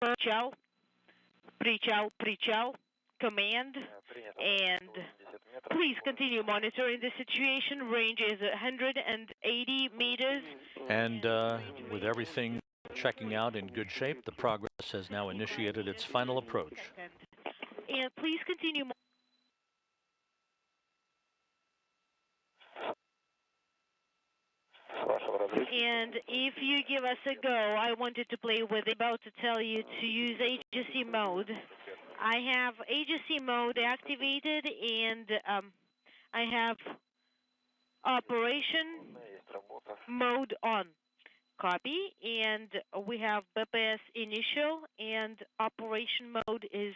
Причал, причал, command, and please continue monitoring the situation. Range is 180 meters. And with everything checking out in good shape, the Progress has now initiated its final approach. And please continue. And if you give us a go, I wanted to play with about to tell you to use agency mode. I have agency mode activated, and I have operation mode on. Copy, and we have BPS initial, and operation mode is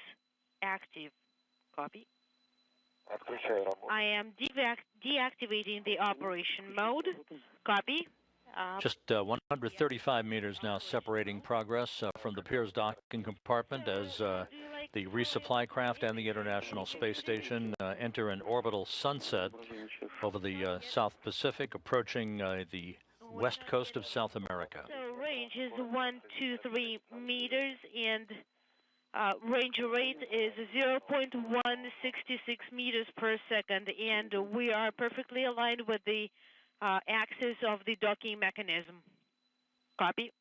active. Copy. I am deactivating the operation mode. Copy. Just 135 meters now separating Progress from the Piers docking compartment as the resupply craft and the International Space Station enter an orbital sunset over the South Pacific, approaching the west coast of South America. So range is 123 meters, and range rate is 0.166 meters per second, and we are perfectly aligned with the axis of the docking mechanism. Copy.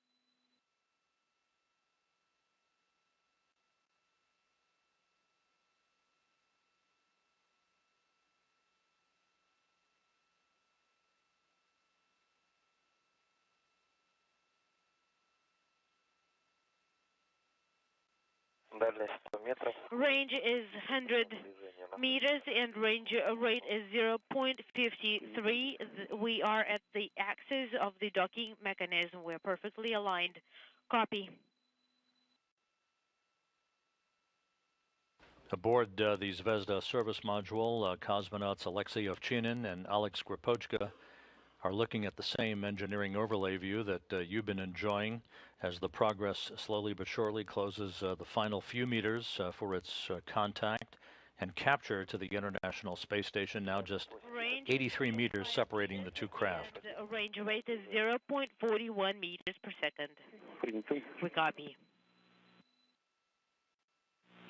Range is 100 meters and range rate is 0.53. We are at the axis of the docking mechanism. We're perfectly aligned. Copy. Aboard the Zvezda service module, cosmonauts Alexei Ovchinin and Alex Gripochka are looking at the same engineering overlay view that you've been enjoying as the Progress slowly but surely closes the final few meters for its contact and capture to the International Space Station, now just 83 meters separating the two craft. Range rate is 0.41 meters per second. We copy.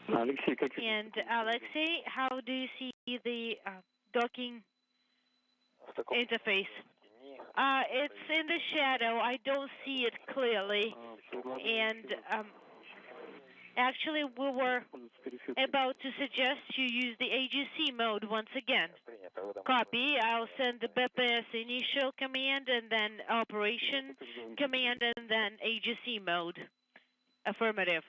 And Alexei, how do you see the docking interface? It's in the shadow. I don't see it clearly. And actually, we were about to suggest you use the AGC mode once again. Copy. I'll send the BPS initial command and then operation command and then AGC mode. Affirmative.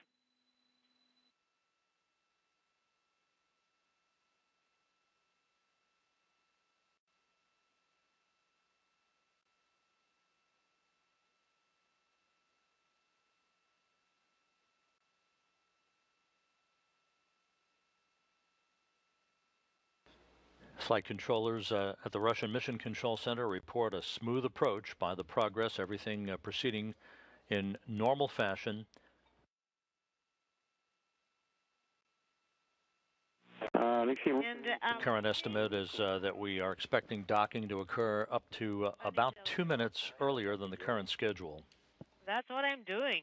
Flight controllers at the Russian Mission Control Center report a smooth approach by the Progress, everything proceeding in normal fashion. The current estimate is that we are expecting docking to occur up to about 2 minutes earlier than the current schedule. That's what I'm doing.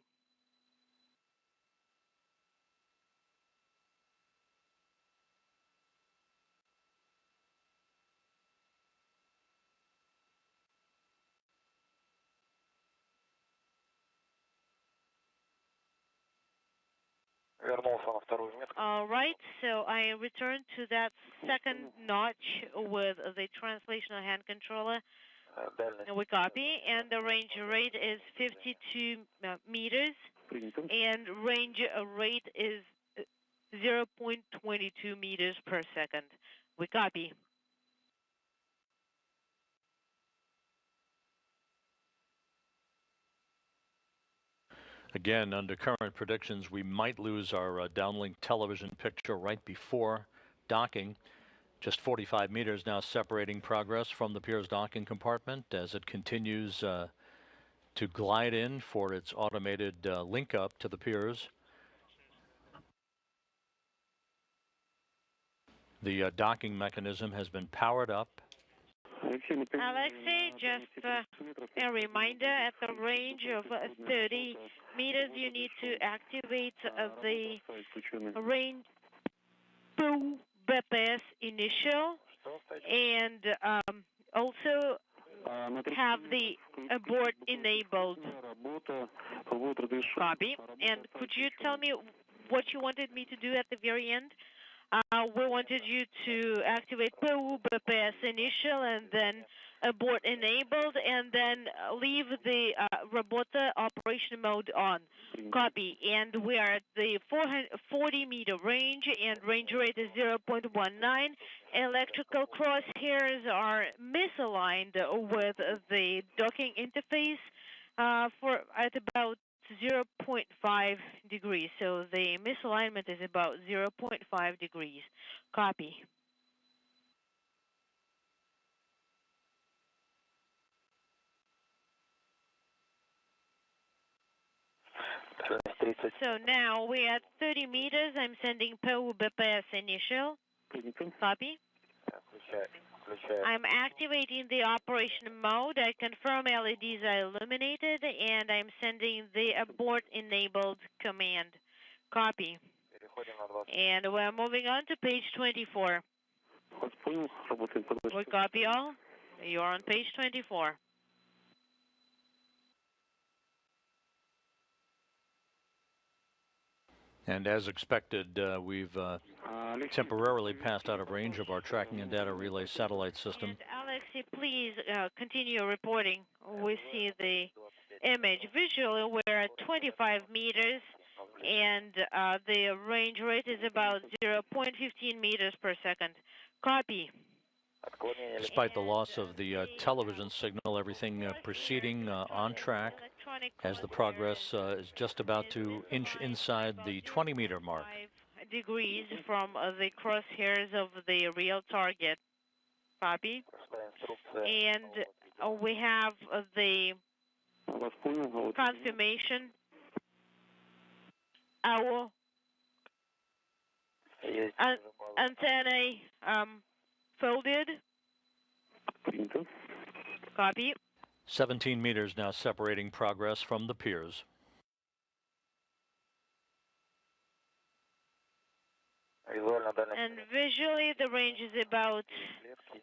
All right, so I return to that second notch with the translational hand controller. We copy, and the range rate is 52 meters, and range rate is 0.22 meters per second. We copy. Again, under current predictions, we might lose our downlink television picture right before docking. Just 45 meters now separating Progress from the Piers docking compartment as it continues to glide in for its automated link up to the Piers. The docking mechanism has been powered up. Alexei, just a reminder, at the range of 30 meters, you need to activate the range BPS initial, and also have the abort enabled. Copy. And could you tell me what you wanted me to do at the very end? We wanted you to activate BPS initial and then abort enabled, and then leave the Robota operation mode on. Copy. And we are at the 40-meter range, and range rate is 0.19. Electrical crosshairs are misaligned with the docking interface at about 0.5 degrees. So the misalignment is about 0.5 degrees. Copy. So now we're at 30 meters. I'm sending PO BPS initial. Copy. I'm activating the operation mode. I confirm LEDs are illuminated, and I'm sending the abort enabled command. Copy. And we're moving on to page 24. We copy all. You're on page 24. And as expected, we've temporarily passed out of range of our tracking and data relay satellite system. And Alexei, please continue reporting. We see the image. Visually, we're at 25 meters, and the range rate is about 0.15 meters per second. Copy. Despite the loss of the television signal, everything proceeding on track as the progress is just about to inch inside the 20-meter mark. 5 degrees from the crosshairs of the real target. Copy. And we have the confirmation. Our antennae folded. Copy. 17 meters now separating progress from the piers. And visually, the range is about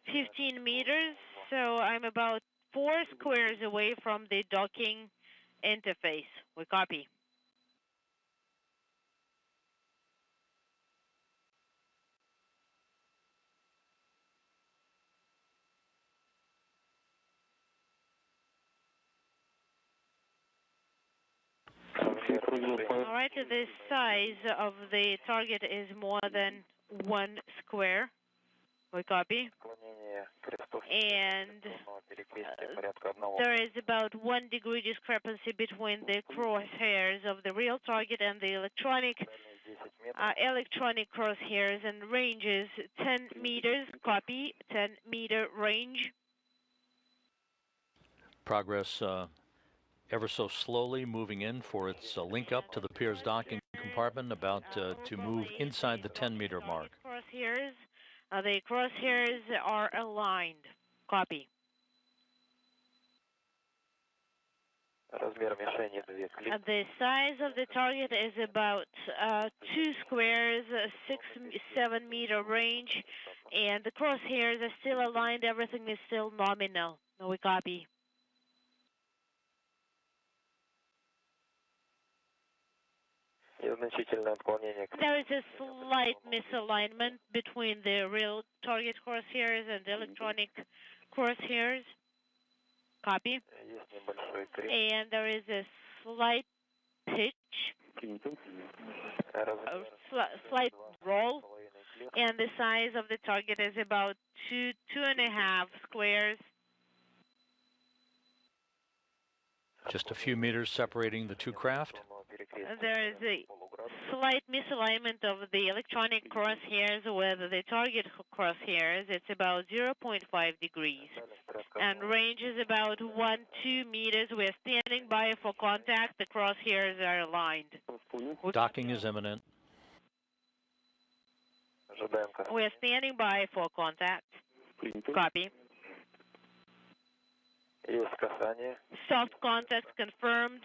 15 meters, so I'm about 4 squares away from the docking interface. We copy. All right, the size of the target is more than 1 square. We copy. And there is about 1 degree discrepancy between the crosshairs of the real target and the electronic crosshairs, and range is 10 meters. Copy. 10-meter range. Progress ever so slowly moving in for its link up to the piers docking compartment, about to move inside the 10-meter mark. Crosshairs. The crosshairs are aligned. Copy. The size of the target is about 2 squares, 6-7 meter range, and the crosshairs are still aligned. Everything is still nominal. We copy. There is a slight misalignment between the real target crosshairs and the electronic crosshairs. Copy. And there is a slight pitch, a slight roll, and the size of the target is about 2.5 squares. Just a few meters separating the two craft. There is a slight misalignment of the electronic crosshairs with the target crosshairs. It's about 0.5 degrees. And range is about 1-2 meters. We're standing by for contact. The crosshairs are aligned. Docking is imminent. We're standing by for contact. Copy. Есть касание. Soft contact confirmed.